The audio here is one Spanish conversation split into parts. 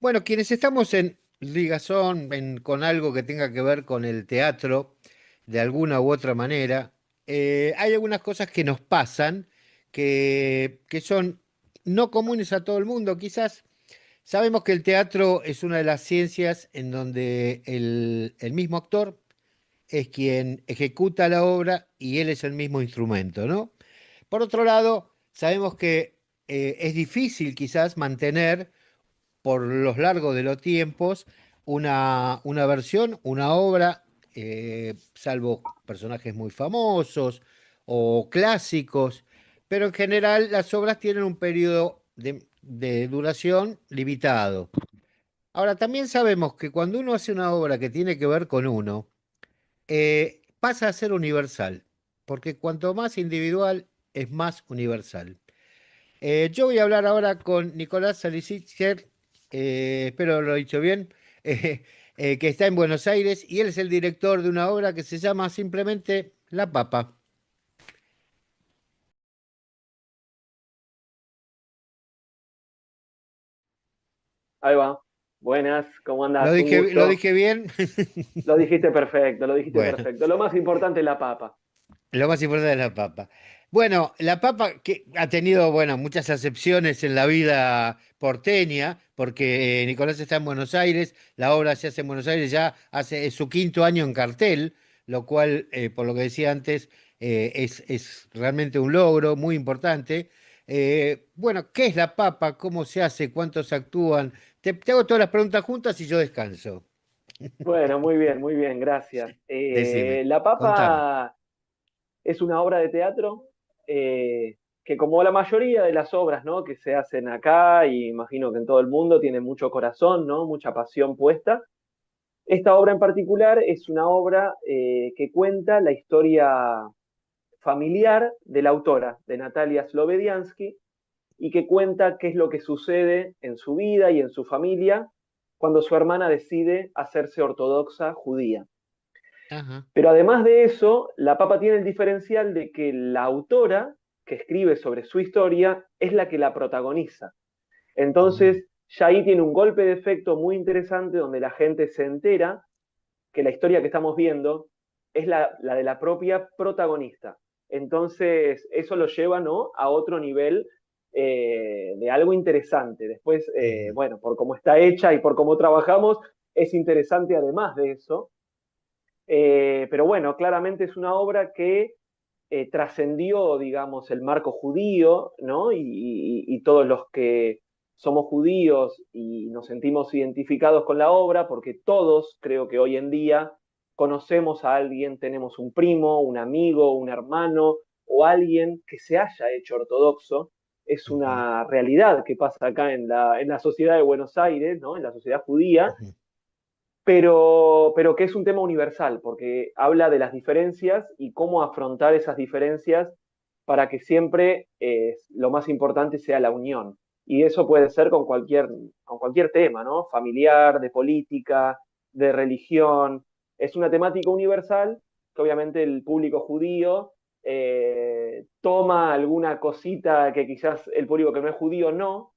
Bueno, quienes estamos en ligazón con algo que tenga que ver con el teatro, de alguna u otra manera, hay algunas cosas que nos pasan que son no comunes a todo el mundo. Quizás sabemos que el teatro es una de las ciencias en donde el mismo actor es quien ejecuta la obra y él es el mismo instrumento, ¿no? Por otro lado, sabemos que es difícil quizás mantener por los largos de los tiempos una versión, una obra, salvo personajes muy famosos o clásicos, pero en general las obras tienen un periodo de duración limitado. Ahora, también sabemos que cuando uno hace una obra que tiene que ver con uno, pasa a ser universal, porque cuanto más individual es más universal. Yo voy a hablar ahora con Nicolás Salicier, espero lo he dicho bien, que está en Buenos Aires y él es el director de una obra que se llama simplemente La Papa. Ahí va. Buenas, ¿cómo ¿Lo andás? Un dije, lo gusto. dije bien? Lo dijiste perfecto, lo dijiste Bueno, perfecto. Lo más importante es la papa. lo más importante es La Papa. Bueno, La Papa que ha tenido, bueno, muchas acepciones en la vida porteña, porque Nicolás está en Buenos Aires, la obra se hace en Buenos Aires ya hace es su quinto año en cartel, lo cual, por lo que decía antes, es realmente un logro muy importante. Bueno, ¿qué es La Papa? ¿Cómo se hace? ¿Cuántos actúan? Te hago todas las preguntas juntas y yo descanso. Bueno, muy bien, gracias. Decime, La contame. papa es una obra de teatro que como la mayoría de las obras, ¿no? que se hacen acá y imagino que en todo el mundo tiene mucho corazón, ¿no? Mucha pasión puesta. Esta obra en particular es una obra que cuenta la historia familiar de la autora, de Natalia Slobodiansky, y que cuenta qué es lo que sucede en su vida y en su familia cuando su hermana decide hacerse ortodoxa judía. Ajá. Pero además de eso, la papa tiene el diferencial de que la autora que escribe sobre su historia es la que la protagoniza. Mm, Entonces, ya ahí tiene un golpe de efecto muy interesante donde la gente se entera que la historia que estamos viendo es la de la propia protagonista. Entonces, eso lo lleva, ¿no? a otro nivel de algo interesante. Después, ujú. bueno, por cómo está hecha y por cómo trabajamos, es interesante además de eso. Pero bueno, claramente es una obra que trascendió, digamos, el marco judío, ¿no? Y todos los que somos judíos y nos sentimos identificados con la obra, porque todos creo que hoy en día conocemos a alguien, tenemos un primo, un amigo, un hermano o alguien que se haya hecho ortodoxo. Es Ujú, una realidad que pasa acá en la sociedad de Buenos Aires, ¿no? En la sociedad judía, ujú. pero que es un tema universal, porque habla de las diferencias y cómo afrontar esas diferencias para que siempre lo más importante sea la unión. Y eso puede ser con cualquier tema, ¿no? Familiar, de política, de religión. Es una temática universal que obviamente el público judío toma alguna cosita que quizás el público que no es judío no,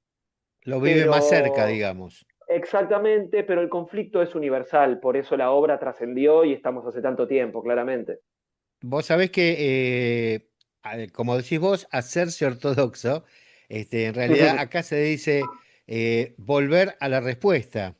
Lo vive más cerca, pero digamos. exactamente, pero el conflicto es universal, por eso la obra trascendió y estamos hace tanto tiempo, claramente. Vos sabés que, como decís vos, hacerse ortodoxo, en realidad acá se dice volver a la respuesta.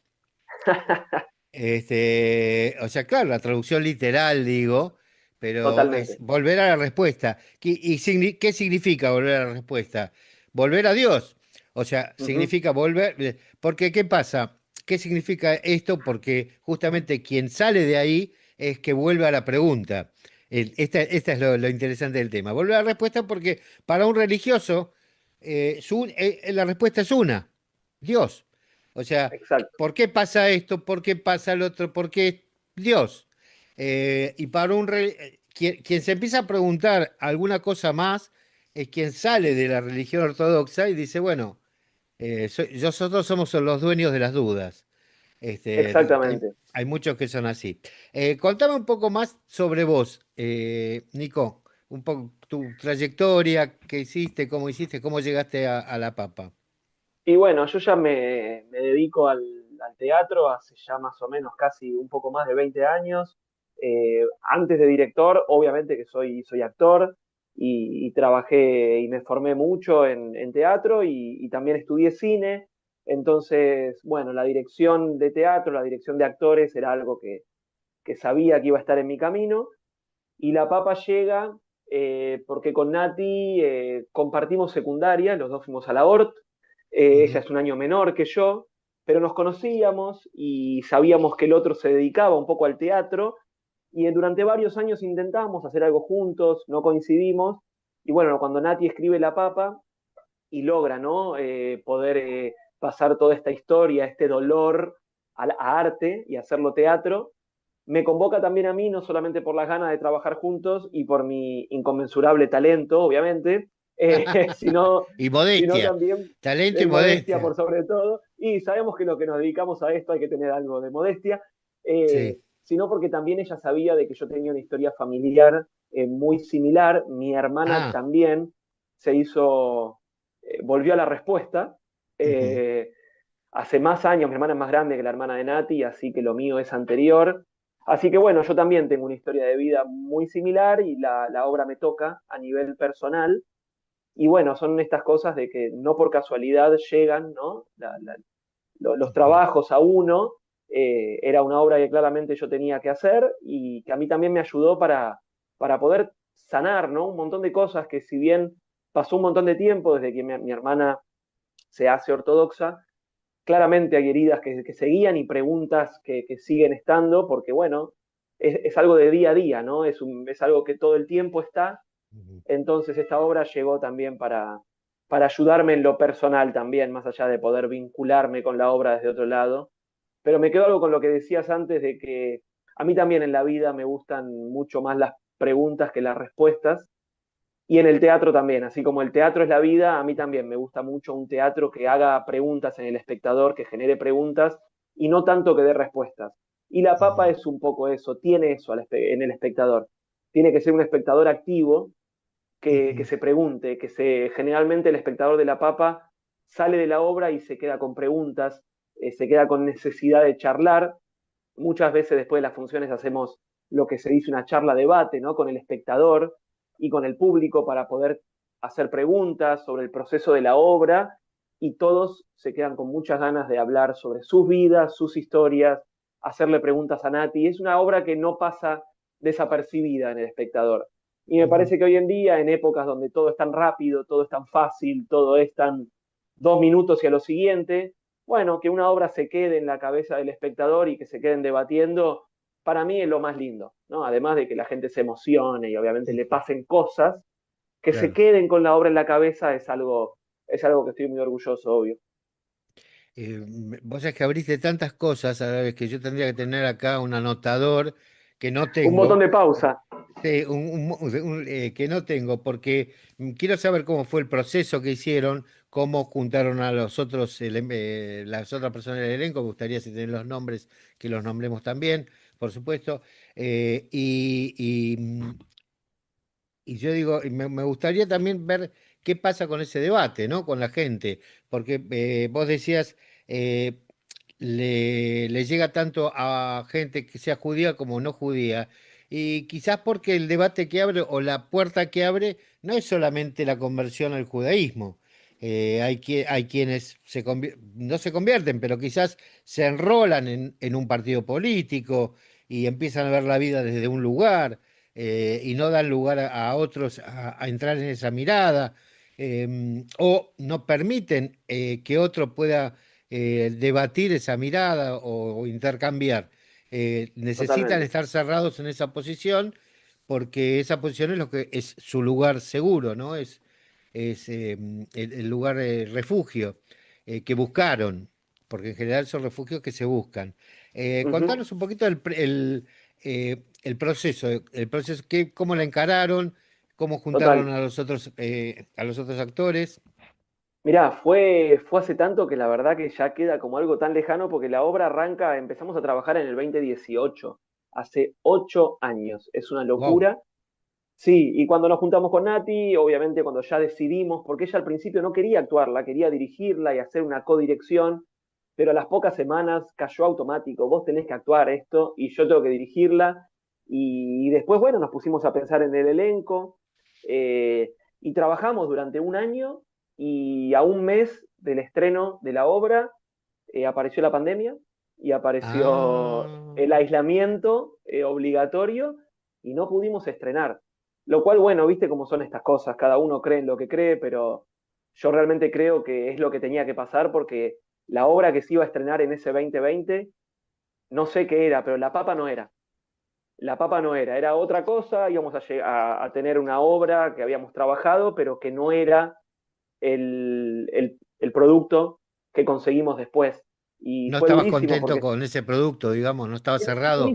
O sea, claro, la traducción literal digo, pero es Totalmente. volver a la respuesta. ¿Qué significa volver a la respuesta? Volver a Dios. O sea, Ujú. significa volver. Porque, ¿qué pasa? ¿Qué significa esto? Porque justamente quien sale de ahí es que vuelve a la pregunta. Esta es lo interesante del tema. Volver a la respuesta porque para un religioso la respuesta es una, Dios. O sea, Exacto. ¿por qué pasa esto? ¿Por qué pasa el otro? ¿Por qué Dios? Y para quien se empieza a preguntar alguna cosa más es quien sale de la religión ortodoxa y dice, bueno, nosotros somos los dueños de las dudas. Exactamente. Hay muchos que son así. Contame un poco más sobre vos, Nico, un poco tu trayectoria, qué hiciste, cómo llegaste a la papa. Y bueno, yo ya me dedico al teatro hace ya más o menos casi un poco más de 20 años. Antes de director, obviamente que soy actor y trabajé y me formé mucho en teatro y también estudié cine. Entonces, bueno, la dirección de teatro, la dirección de actores era algo que sabía que iba a estar en mi camino. Y la papa llega porque con Nati compartimos secundaria, los dos fuimos a la ORT. Ella Ujú. es un año menor que yo, pero nos conocíamos y sabíamos que el otro se dedicaba un poco al teatro. Y durante varios años intentamos hacer algo juntos, no coincidimos. Y bueno, cuando Nati escribe La Papa y logra, ¿no? Poder pasar toda esta historia, este dolor a arte y hacerlo teatro, me convoca también a mí, no solamente por las ganas de trabajar juntos y por mi inconmensurable talento, obviamente, Y sino modestia, también talento y de modestia modestia. por sobre todo. Y sabemos que lo que nos dedicamos a esto hay que tener algo de modestia, Sí. sino porque también ella sabía de que yo tenía una historia familiar muy similar. Mi hermana Ah, también se hizo, volvió a la respuesta. ujú. Eh, Hace más años, mi hermana es más grande que la hermana de Nati, así que lo mío es anterior. Así que bueno, yo también tengo una historia de vida muy similar y la obra me toca a nivel personal. Y bueno, son estas cosas de que no por casualidad llegan, ¿no? Los Ujú. trabajos a uno. Era una obra que claramente yo tenía que hacer y que a mí también me ayudó para poder sanar, ¿no? Un montón de cosas que si bien pasó un montón de tiempo desde que mi hermana se hace ortodoxa, claramente hay heridas que seguían y preguntas que siguen estando, porque bueno, es algo de día a día, ¿no? Es algo que todo el tiempo está. Ujú. Entonces esta obra llegó también para ayudarme en lo personal también, más allá de poder vincularme con la obra desde otro lado. Pero me quedo algo con lo que decías antes de que a mí también en la vida me gustan mucho más las preguntas que las respuestas. Y en el teatro también, así como el teatro es la vida, a mí también me gusta mucho un teatro que haga preguntas en el espectador, que genere preguntas y no tanto que dé respuestas. Y La Papa Ujú. es un poco eso, tiene eso en el espectador. Tiene que ser un espectador activo que Ujú. se pregunte, generalmente el espectador de La Papa sale de la obra y se queda con preguntas, se queda con necesidad de charlar. Muchas veces después de las funciones hacemos lo que se dice una charla debate, ¿no? Con el espectador y con el público para poder hacer preguntas sobre el proceso de la obra y todos se quedan con muchas ganas de hablar sobre sus vidas, sus historias, hacerle preguntas a Nati. Es una obra que no pasa desapercibida en el espectador. Y me Ujú. parece que hoy en día, en épocas donde todo es tan rápido, todo es tan fácil, todo es tan 2 minutos y a lo siguiente, bueno, que una obra se quede en la cabeza del espectador y que se queden debatiendo, para mí es lo más lindo, ¿no? Además de que la gente se emocione y obviamente le Ujú. pasen cosas, que se Claro. queden con la obra en la cabeza es algo que estoy muy orgulloso, obvio. Vos sabés que abriste tantas cosas a la vez que yo tendría que tener acá un anotador que no Un botón tengo. de pausa. Sí, que no tengo, porque quiero saber cómo fue el proceso que hicieron, cómo juntaron a los otros, las otras personas del elenco. Me gustaría si tienen los nombres, que los nombremos también, por supuesto. Y yo digo, y me gustaría también ver qué pasa con ese debate, ¿no? Con la gente, porque vos decías, eh, le llega tanto a gente que sea judía como no judía, y quizás porque el debate que abre o la puerta que abre no es solamente la conversión al judaísmo. Hay quienes no se convierten, pero quizás se enrolan en un partido político y empiezan a ver la vida desde un lugar y no dan lugar a otros a entrar en esa mirada, o no permiten que otro pueda debatir esa mirada o intercambiar. Necesitan Totalmente. estar cerrados en esa posición porque esa posición es lo que es su lugar seguro, ¿no? Es el lugar de refugio que buscaron, porque en general son refugios que se buscan. Ujú. Contanos un poquito el proceso, cómo la encararon, cómo juntaron Total. a los otros actores. Mirá, fue hace tanto que la verdad que ya queda como algo tan lejano porque la obra arranca, empezamos a trabajar en el 2018, hace 8 años. Es una Wow. locura. Sí, y cuando nos juntamos con Nati, obviamente cuando ya decidimos, porque ella al principio no quería actuarla, quería dirigirla y hacer una codirección, pero a las pocas semanas cayó automático, vos tenés que actuar esto y yo tengo que dirigirla. Y después, bueno, nos pusimos a pensar en el elenco y trabajamos durante un año y a un mes del estreno de la obra apareció la pandemia y apareció Ah, el aislamiento obligatorio y no pudimos estrenar. Lo cual, bueno, viste cómo son estas cosas, cada uno cree en lo que cree, pero yo realmente creo que es lo que tenía que pasar porque la obra que se iba a estrenar en ese 2020, no sé qué era, pero La Papa no era. La Papa no era, era otra cosa, íbamos a tener una obra que habíamos trabajado, pero que no era el producto que conseguimos después. Y no fue estabas durísimo contento porque con ese producto, digamos, no estaba cerrado. no,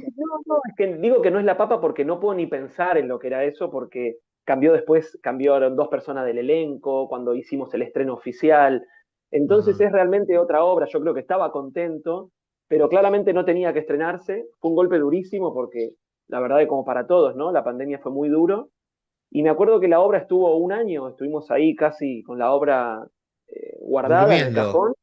es que digo que no es la papa porque no puedo ni pensar en lo que era eso, porque cambió después, cambiaron dos personas del elenco cuando hicimos el estreno oficial. Entonces Ajá. es realmente otra obra. Yo creo que estaba contento, pero claramente no tenía que estrenarse. Fue un golpe durísimo porque la verdad es como para todos, ¿no? La pandemia fue muy duro. Y me acuerdo que la obra estuvo un año, estuvimos ahí casi con la obra guardada en el Durmiendo cajón.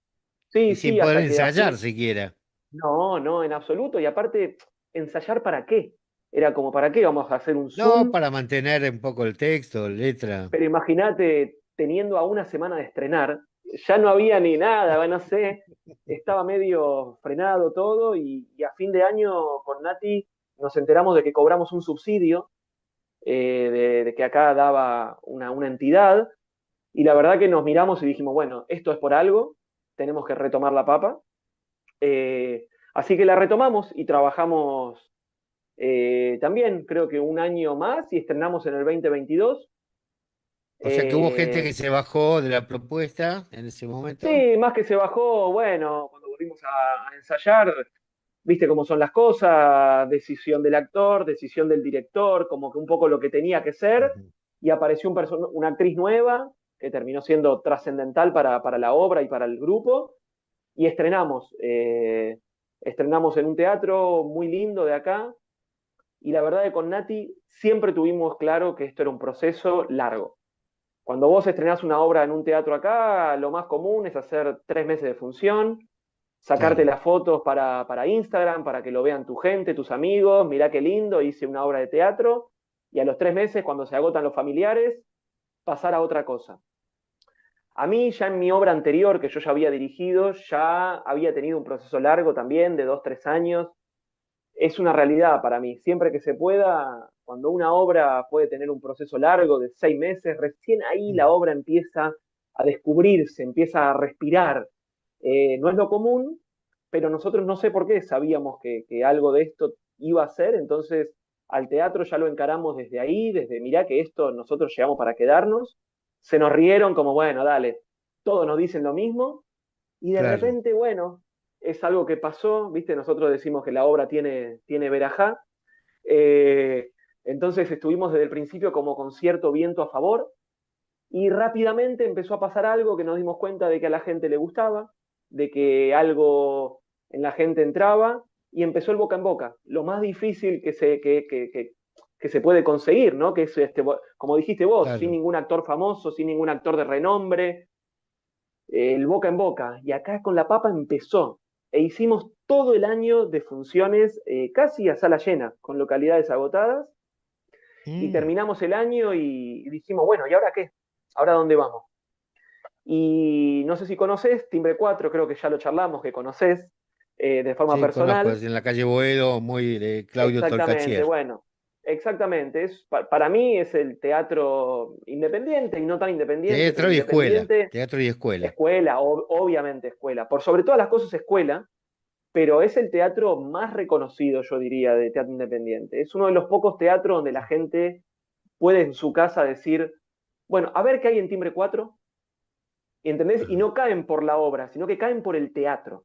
Sí, y sin sí, poder hasta que a ensayar fin, siquiera. no, no, en absoluto. Y aparte, ¿ensayar para qué? Era como, ¿para qué vamos a hacer un No, Zoom? para mantener un poco el texto, letra. Pero imagínate, teniendo a una semana de estrenar, ya no había ni nada, no sé, estaba medio frenado todo y a fin de año con Nati nos enteramos de que cobramos un subsidio, de que acá daba una entidad y la verdad que nos miramos y dijimos, bueno, esto es por algo, tenemos que retomar la papa. Así que la retomamos y trabajamos también creo que un año más y estrenamos en el 2022. O sea que hubo gente Eh, que se bajó de la propuesta en ese momento. sí, más que se bajó, bueno, cuando volvimos a ensayar, viste cómo son las cosas, decisión del actor, decisión del director, como que un poco lo que tenía que ser, Ujú. y apareció una actriz nueva que terminó siendo trascendental para la obra y para el grupo, y estrenamos. Estrenamos en un teatro muy lindo de acá, y la verdad que con Nati siempre tuvimos claro que esto era un proceso largo. Cuando vos estrenás una obra en un teatro acá, lo más común es hacer 3 meses de función, sacarte Claro. las fotos para Instagram, para que lo vean tu gente, tus amigos, mirá qué lindo, hice una obra de teatro, y a los 3 meses, cuando se agotan los familiares, pasar a otra cosa. A mí ya en mi obra anterior, que yo ya había dirigido, ya había tenido un proceso largo también, de 2, 3 años, es una realidad para mí. Siempre que se pueda, cuando una obra puede tener un proceso largo de 6 meses, recién ahí la Mm. obra empieza a descubrirse, empieza a respirar. No es lo común, pero nosotros no sé por qué sabíamos que algo de esto iba a ser, entonces al teatro ya lo encaramos desde ahí, desde mirá que esto nosotros llegamos para quedarnos, se nos rieron como, bueno, dale, todos nos dicen lo mismo, y de Claro. repente, bueno, es algo que pasó, ¿viste? Nosotros decimos que la obra tiene verajá. Eh, entonces estuvimos desde el principio como con cierto viento a favor y rápidamente empezó a pasar algo que nos dimos cuenta de que a la gente le gustaba, de que algo en la gente entraba y empezó el boca en boca. Lo más difícil que se puede conseguir, ¿no? Que es, como dijiste vos, sin Claro. ningún actor famoso, sin ningún actor de renombre, el boca en boca. Y acá con la papa empezó. E hicimos todo el año de funciones casi a sala llena, con localidades agotadas. Y Mm. terminamos el año y dijimos, bueno, ¿y ahora qué? ¿Ahora dónde vamos? Y no sé si conoces, Timbre 4 creo que ya lo charlamos, que conoces de forma Sí, conozco, personal. es en la calle Boedo, muy de Claudio Exactamente, Tolcachier. bueno, exactamente. Para mí es el teatro independiente y no tan independiente, pero independiente. Teatro y escuela. Escuela, obviamente escuela. Por sobre todas las cosas escuela, pero es el teatro más reconocido, yo diría, de teatro independiente. Es uno de los pocos teatros donde la gente puede en su casa decir, bueno, a ver qué hay en Timbre 4, ¿entendés? Y Ajá. no caen por la obra, sino que caen por el teatro.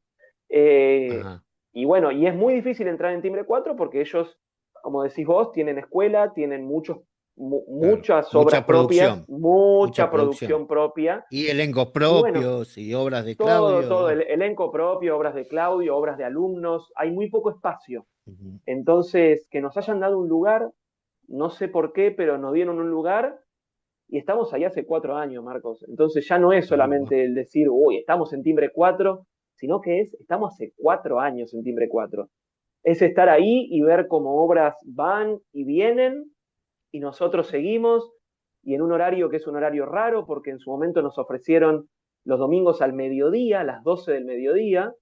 Eh, Ajá. y bueno, y es muy difícil entrar en Timbre 4 porque ellos, como decís vos, tienen escuela, tienen Claro. muchas obras propias, Mucha mucha producción. producción propia. Y elencos Y bueno, propios y obras de Claudio. todo, Bueno. el elenco propio, obras de Claudio, obras de alumnos, hay muy poco espacio. Ujú. Entonces, que nos hayan dado un lugar, no sé por qué, pero nos dieron un lugar y estamos ahí hace 4 años, Marcos. Entonces ya no es Bueno, solamente el decir, uy, estamos en Timbre 4, sino que estamos hace 4 años en Timbre 4. Es estar ahí y ver cómo obras van y vienen y nosotros seguimos y en un horario que es un horario raro porque en su momento nos ofrecieron los domingos al mediodía, a las 12 del mediodía,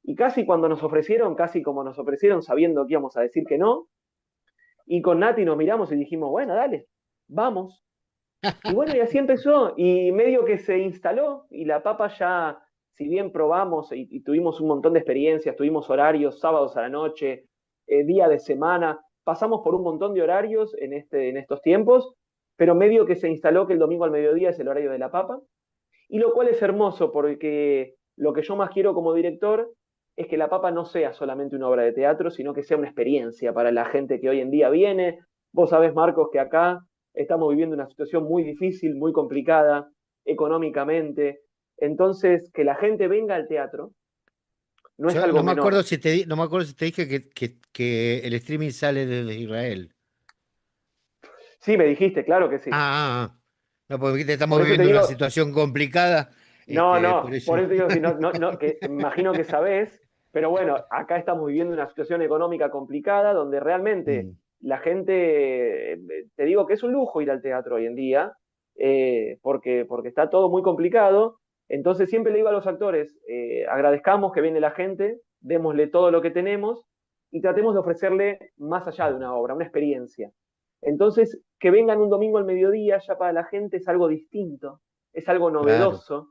y casi cuando nos ofrecieron, casi como nos ofrecieron sabiendo que íbamos a decir que no, y con Nati nos miramos y dijimos, bueno, dale, vamos. Y bueno, y así empezó, y medio que se instaló, y la papa ya, si bien probamos y tuvimos un montón de experiencias, tuvimos horarios, sábados a la noche, día de semana, pasamos por un montón de horarios en estos tiempos, pero medio que se instaló que el domingo al mediodía es el horario de la papa, y lo cual es hermoso porque lo que yo más quiero como director es que La Papa no sea solamente una obra de teatro, sino que sea una experiencia para la gente que hoy en día viene. Vos sabés, Marcos, que acá estamos viviendo una situación muy difícil, muy complicada económicamente. Entonces, que la gente venga al teatro no es Yo algo no me acuerdo menor. si no me acuerdo si te dije que el streaming sale desde Israel. Sí, me dijiste, claro que sí. No, porque dijiste, estamos Por eso te viviendo una digo, situación complicada, no, por no, eso. por eso digo que, que imagino que sabés, pero bueno, acá estamos viviendo una situación económica complicada donde realmente Mm, la gente, te digo que es un lujo ir al teatro hoy en día, porque está todo muy complicado. Entonces siempre le digo a los actores, agradezcamos que viene la gente, démosle todo lo que tenemos y tratemos de ofrecerle más allá de una obra, una experiencia. Entonces, que vengan un domingo al mediodía ya para la gente es algo distinto, es algo claro. novedoso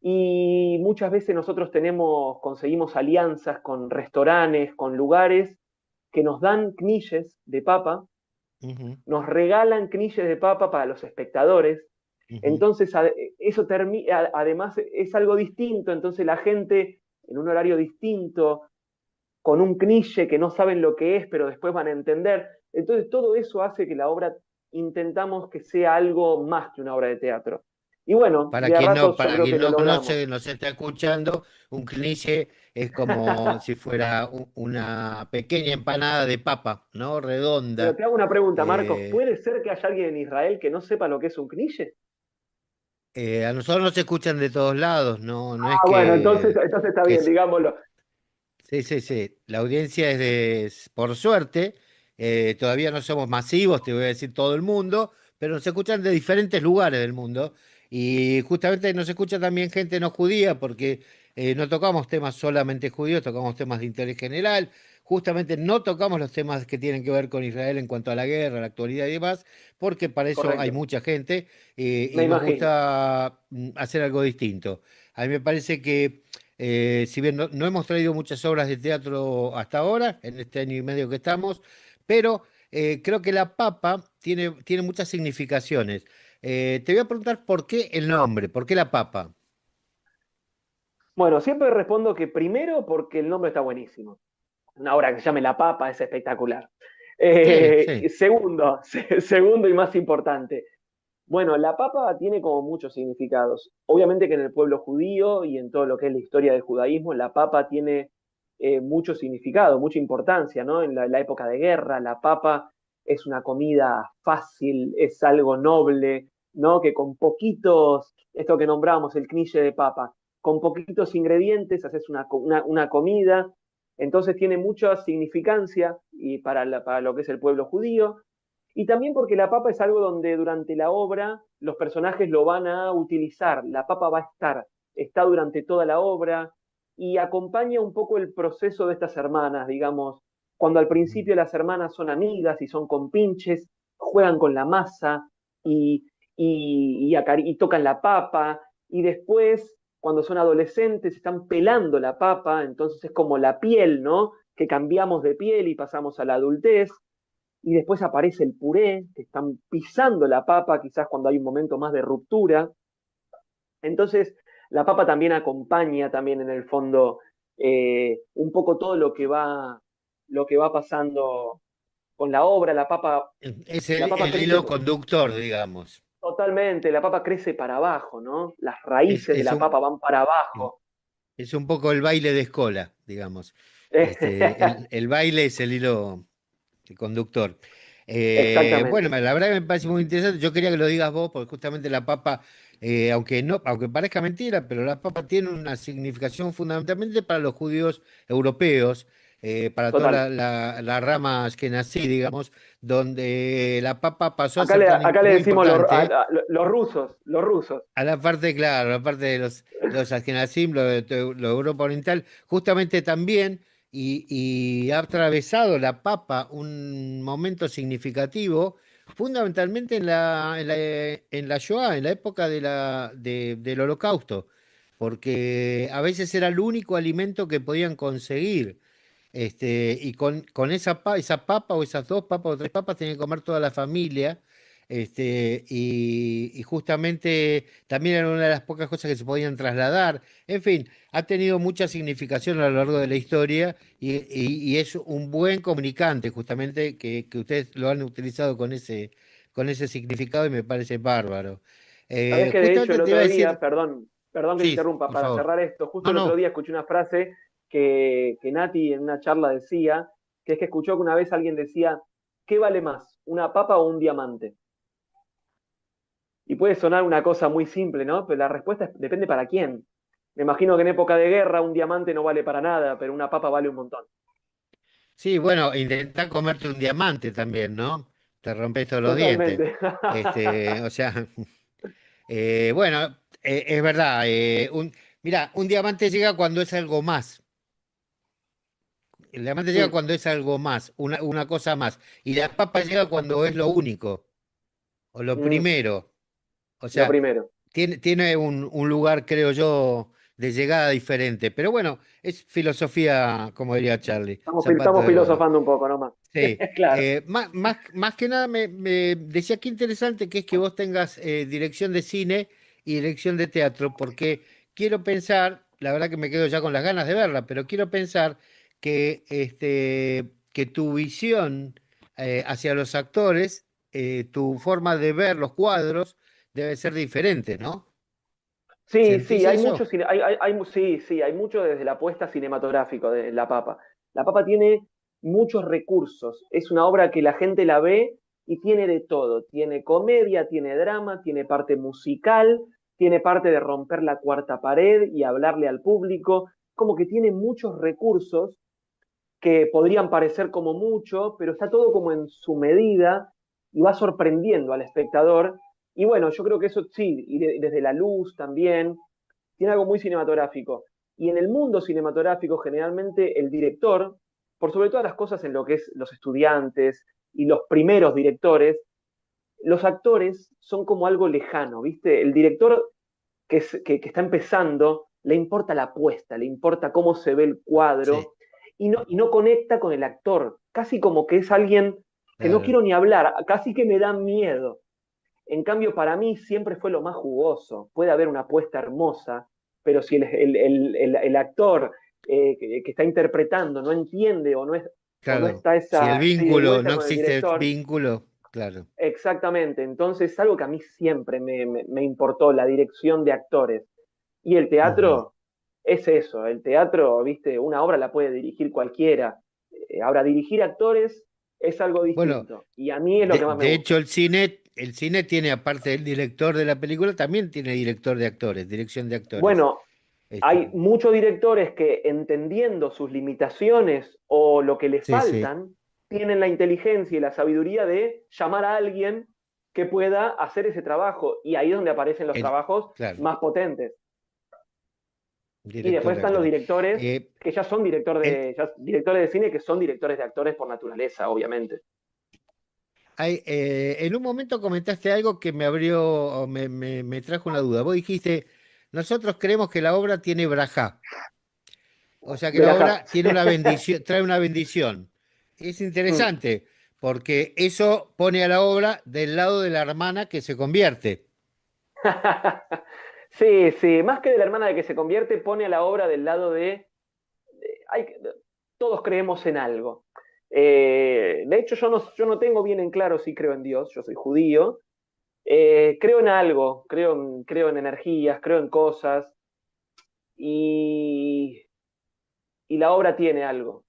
y muchas veces nosotros conseguimos alianzas con restaurantes, con lugares que nos dan knishes de papa, Ujú, nos regalan knishes de papa para los espectadores. ujú. Entonces, eso además es algo distinto, entonces la gente en un horario distinto, con un knishe que no saben lo que es, pero después van a entender. Entonces, todo eso hace que la obra intentamos que sea algo más que una obra de teatro. Y bueno, de a ratos yo Para creo quien que lo no logramos. conoce, no se está escuchando, un cliché es como si fuera una pequeña empanada de papa, ¿no? Pero Redonda. te hago una pregunta, Marcos. Eh, ¿Puede ser que haya alguien en Israel que no sepa lo que es un knishe? a nosotros nos escuchan de todos lados, no es Ah, bueno, entonces está que bien, digámoslo. sí, sí, sí. La audiencia por suerte, todavía no somos masivos, te voy a decir todo el mundo, pero nos escuchan de diferentes lugares del mundo. Y justamente nos escucha también gente no judía, porque no tocamos temas solamente judíos, tocamos temas de interés general. Justamente no tocamos los temas que tienen que ver con Israel en cuanto a la guerra, la actualidad y demás, porque para eso hay Correcto, mucha gente me y nos imagino. gusta hacer algo distinto. A mí me parece que si bien no hemos traído muchas obras de teatro hasta ahora, en este año y medio que estamos, pero creo que La Papa tiene muchas significaciones. Te voy a preguntar por qué el nombre, por qué La Papa. Bueno, siempre respondo que primero porque el nombre está buenísimo. Una obra que se llame La Papa es espectacular. Sí, sí. Segundo, segundo y más importante, bueno, la papa tiene como muchos significados. Obviamente que en el pueblo judío y en todo lo que es la historia del judaísmo, la papa tiene mucho significado, mucha importancia, ¿no? En la época de guerra, la papa es una comida fácil, es algo noble, ¿no? Que con poquitos, esto que nombramos, el knishe de papa, con poquitos ingredientes haces una comida, entonces tiene mucha significancia y para lo que es el pueblo judío. Y también porque la papa es algo donde durante la obra los personajes lo van a utilizar, la papa va a estar, está durante toda la obra y acompaña un poco el proceso de estas hermanas, digamos, cuando al principio las hermanas son amigas y son compinches, juegan con la masa y, y tocan la papa y después cuando son adolescentes están pelando la papa, entonces es como la piel, ¿no? Que cambiamos de piel y pasamos a la adultez y después aparece el puré, que están pisando la papa, quizás cuando hay un momento más de ruptura. Entonces, la papa también acompaña también en el fondo un poco todo lo que va pasando con la obra. Es La papa el crece hilo conductor, digamos. totalmente, la papa crece para abajo, ¿no? Las raíces de Es la papa van para abajo. es un poco el baile de escola, digamos. El baile es el hilo conductor. Bueno, Exactamente. la verdad que me parece muy interesante. Yo quería que lo digas vos, porque justamente la papa aunque parezca mentira, pero la papa tiene una significación fundamentalmente para los judíos europeos, para toda Total. la rama askenazí, digamos, donde la papa pasó a ser Acá le muy decimos importante. los rusos, los rusos. A la parte, claro, la parte de los Ashkenazim, lo de lo Europa Oriental, justamente también, y ha atravesado la papa un momento significativo, fundamentalmente en la Shoah, en la época del Holocausto, porque a veces era el único alimento que podían conseguir. Y con esa papa o esas dos papas o tres papas tenía que comer toda la familia. Y justamente también era una de las pocas cosas que se podían trasladar. En fin, ha tenido mucha significación a lo largo de la historia y es un buen comunicante, justamente, que ustedes lo han utilizado con ese significado y me parece bárbaro. Sabés que de hecho Justamente el te iba a otro día, decir, perdón que te sí, interrumpa, por para favor. cerrar esto, justo No, el otro no. día escuché una frase que Nati en una charla decía, que es que escuchó que una vez alguien decía, ¿qué vale más, una papa o un diamante? Y puede sonar una cosa muy simple, ¿no? Pero la respuesta depende para quién. Me imagino que en época de guerra un diamante no vale para nada, pero una papa vale un montón. Sí, bueno, intentá comerte un diamante también, ¿no? Te rompes todos los dientes. Totalmente. O sea, bueno, es verdad. Mira, un diamante llega cuando es algo más. El diamante llega Mm, cuando es algo más, una cosa más. Y la papa llega cuando es lo único, o lo mm, primero. O lo sea, primero. tiene un lugar, creo yo, de llegada diferente. Pero bueno, es filosofía, como diría Charlie, zapato Estamos de gordo. filosofando un poco nomás. Sí, Claro. más que nada me decía qué interesante que es que vos tengas dirección de cine y dirección de teatro, porque quiero pensar, la verdad que me quedo ya con las ganas de verla, pero quiero pensar que tu visión hacia los actores, tu forma de ver los cuadros debe ser diferente, ¿no? Sí, ¿Sentís sí, eso? sí, sí, hay mucho desde la apuesta cinematográfico de La Papa. La Papa tiene muchos recursos. Es una obra que la gente la ve y tiene de todo. Tiene comedia, tiene drama, tiene parte musical, tiene parte de romper la cuarta pared y hablarle al público. Como que tiene muchos recursos que podrían parecer como mucho, pero está todo como en su medida y va sorprendiendo al espectador. Y bueno, yo creo que eso sí, y desde la luz también, tiene algo muy cinematográfico. Y en el mundo cinematográfico, generalmente el director, por sobre todas las cosas en lo que es los estudiantes y los primeros directores, los actores son como algo lejano, ¿viste? El director que está empezando, le importa la apuesta, le importa cómo se ve el Sí, cuadro y no conecta con el actor, casi como que es alguien que no claro, quiero ni hablar, casi que me da miedo. En cambio, para mí siempre fue lo más jugoso. Puede haber una apuesta hermosa, pero si el actor que está interpretando no entiende o no claro. está Si el esa ida y vínculo, vuelta no con el existe el director, vínculo, claro. exactamente. Entonces, es algo que a mí siempre me importó, la dirección de actores. Y el Ujú. teatro es eso, el teatro, viste, una obra la puede dirigir cualquiera. Ahora, dirigir actores es algo Bueno, distinto. Y a mí es lo de, que más me de hecho gusta. el cine tiene, aparte del director de la película, también tiene director de actores, dirección de actores. Bueno, Este, hay muchos directores que entendiendo sus limitaciones o lo que le sí, sí, faltan, tienen la inteligencia y la sabiduría de llamar a alguien que pueda hacer ese trabajo. Y ahí es donde aparecen los trabajos claro, más potentes. Y director después de están los actores. directores Eh, que ya son en, directores de cine que son directores de actores por naturaleza, obviamente. en un momento comentaste algo que me abrió, o me trajo una duda. Vos dijiste, nosotros creemos que la obra tiene brajá, o sea que la Verajá. obra tiene una bendición, trae una bendición. Es Mm. interesante, porque eso pone a la obra del lado de la hermana que se convierte. Sí, sí, más que de la hermana de que se convierte, pone a la obra del lado hay, todos creemos en algo. De hecho, yo no tengo bien en claro si creo en Dios, yo soy judío. Creo en algo, creo en energías, creo en cosas y, y la obra tiene algo,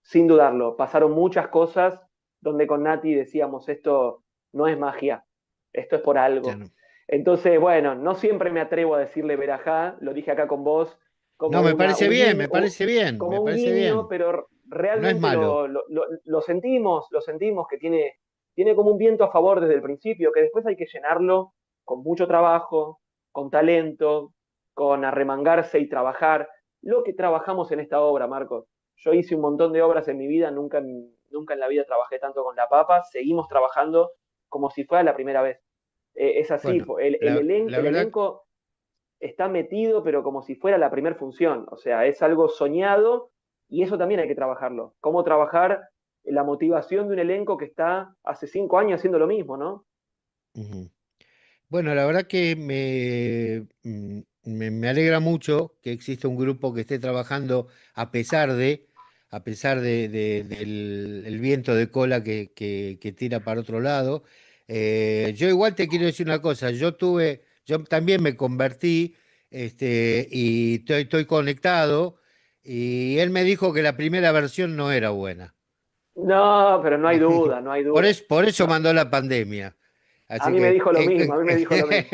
sin dudarlo. Pasaron muchas cosas donde con Nati decíamos esto no es magia, esto es por Ya algo. no. Entonces, bueno, no siempre me atrevo a decirle verajá, lo dije acá con vos, No, como me parece un bien, guiño, me parece bien, me como un parece guiño, bien. pero No es realmente malo. lo sentimos que tiene como un viento a favor desde el principio, que después hay que llenarlo con mucho trabajo, con talento, con arremangarse y trabajar. Lo que trabajamos en esta obra, Marcos. Yo hice un montón de obras en mi vida, nunca en la vida trabajé tanto con La Papa, seguimos trabajando como si fuera la primera vez. Es así, Bueno, la el verdad, elenco está metido, pero como si fuera la primera función. O sea, es algo soñado y eso también hay que trabajarlo. Cómo trabajar la motivación de un elenco que está hace 5 años haciendo lo mismo, ¿no? ujú. Bueno, la verdad que me alegra mucho que exista un grupo que esté trabajando a pesar del el viento de cola que tira para otro lado. Yo igual te quiero decir una cosa, yo también me convertí, y estoy conectado, y él me dijo que la primera versión no era buena. No, pero no hay duda, no hay duda. Por eso No, mandó la pandemia. a Así mí me que dijo lo mismo, a mí me dijo lo mismo.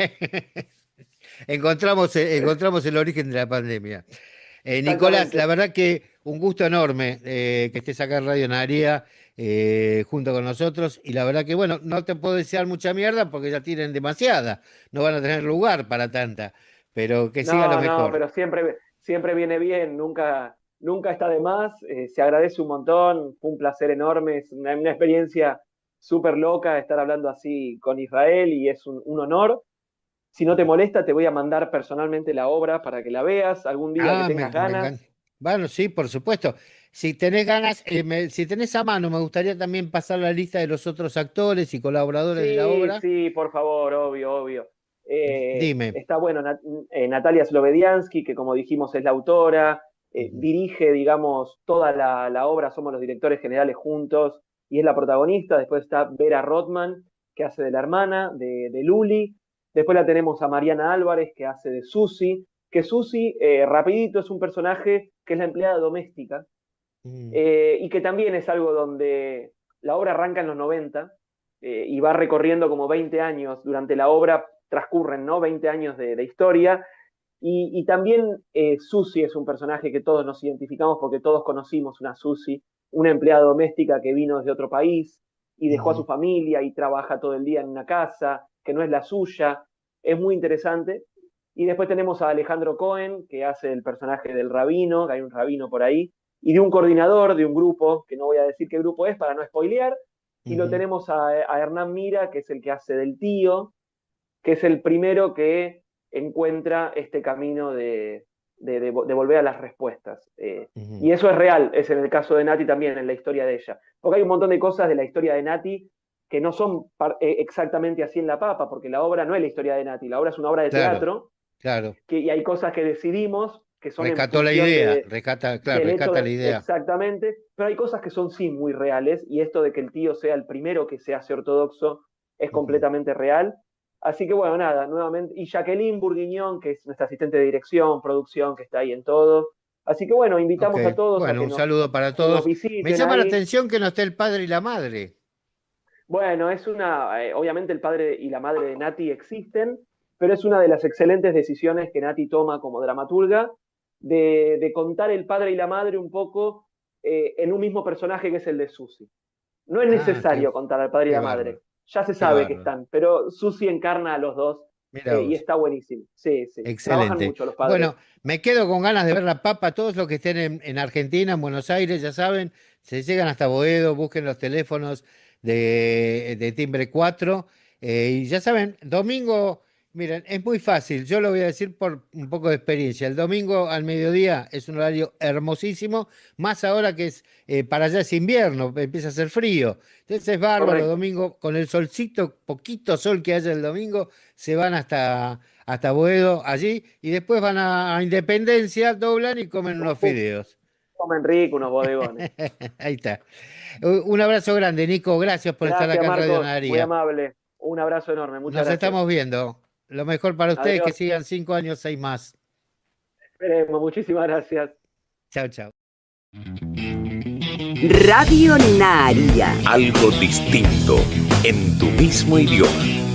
encontramos el origen de la pandemia. Nicolás, la Exactamente. verdad que un gusto enorme que estés acá en Radio Naría junto con nosotros. Y la verdad que, bueno, no te puedo desear mucha mierda porque ya tienen demasiada. No van a tener lugar para tanta. Pero que siga lo No, no, mejor. pero siempre viene bien, nunca está de más. Se agradece un montón, fue un placer enorme, es una experiencia súper loca estar hablando así con Israel y es un honor. Si no te molesta, te voy a mandar personalmente la obra para que la veas algún día que Ah, tengas me ganas. encanta. Bueno, sí, por supuesto. Si tenés ganas, si tenés a mano, me gustaría también pasar la lista de los otros actores y colaboradores de la Sí, obra. sí, por favor, obvio, obvio. Dime. Está bueno, Natalia Slovediansky, que como dijimos es la autora, Ujú, dirige, digamos, toda la obra, somos los directores generales juntos, y es la protagonista. Después está Vera Rothman, que hace de la hermana, de Luli. Después la tenemos a Mariana Álvarez, que hace de Susi, que Susi, rapidito, es un personaje que es la empleada doméstica, mm, y que también es algo donde la obra arranca en los 90 y va recorriendo como 20 años, durante la obra transcurren, ¿no? 20 años de historia, y también Susi es un personaje que todos nos identificamos porque todos conocimos una Susi, una empleada doméstica que vino desde otro país y dejó a su ujú, familia y trabaja todo el día en una casa que no es la suya. Es muy interesante. Y después tenemos a Alejandro Cohen, que hace el personaje del rabino, que hay un rabino por ahí, y de un coordinador de un grupo, que no voy a decir qué grupo es para no spoilear. Y lo ujú. tenemos a Hernán Mira, que es el que hace del tío, que es el primero que encuentra este camino de volver a las respuestas. Ujú. Y eso es real, es en el caso de Nati también, en la historia de ella. Porque hay un montón de cosas de la historia de Nati que no son exactamente así en La Papa, porque la obra no es la historia de Nati, la obra es una obra de Claro, teatro, claro. y hay cosas que decidimos que son en Rescató la función idea, rescata, claro, del hecho rescata la idea. exactamente, pero hay cosas que son sí muy reales, y esto de que el tío sea el primero que se hace ortodoxo es Ujú. completamente real. Así que bueno, nada, nuevamente, y Jacqueline Bourguignon, que es nuestra asistente de dirección, producción, que está ahí en todo. Así que bueno, Ok, invitamos a todos bueno, un saludo para que nos todos. Me visiten llama la ahí. atención que no esté el padre y la madre. Bueno, obviamente el padre y la madre de Nati existen, pero es una de las excelentes decisiones que Nati toma como dramaturga de contar el padre y la madre un poco en un mismo personaje que es el de Susi. No es Ah, necesario contar al padre y qué la bárbaro, madre, ya se qué sabe que bárbaro. están, pero Susi encarna a los dos Mira y vos, está buenísimo. Sí, sí, trabajan excelente. mucho los padres. Bueno, me quedo con ganas de ver la papa. Todos los que estén en Argentina, en Buenos Aires, ya saben, se llegan hasta Boedo, busquen los teléfonos de Timbre 4. Y ya saben, domingo, miren, es muy fácil. Yo lo voy a decir por un poco de experiencia. El domingo al mediodía es un horario hermosísimo, más ahora que es para allá es invierno, empieza a hacer frío. Entonces es bárbaro, Correcto. domingo, con el solcito, poquito sol que haya el domingo, se van hasta Boedo allí y después van a Independencia, doblan y comen unos fideos. Comen rico unos bodegones. Ahí está. Un abrazo grande, Nico. Gracias por estar Gracias, acá en Radio Marcos, muy Naría. amable. Un abrazo enorme, muchas Nos gracias. estamos viendo. Lo mejor para ustedes, que Adiós, sigan 5 años, 6 más. esperemos, muchísimas gracias. Chao, chao. Radio Naria. Algo distinto en tu mismo idioma.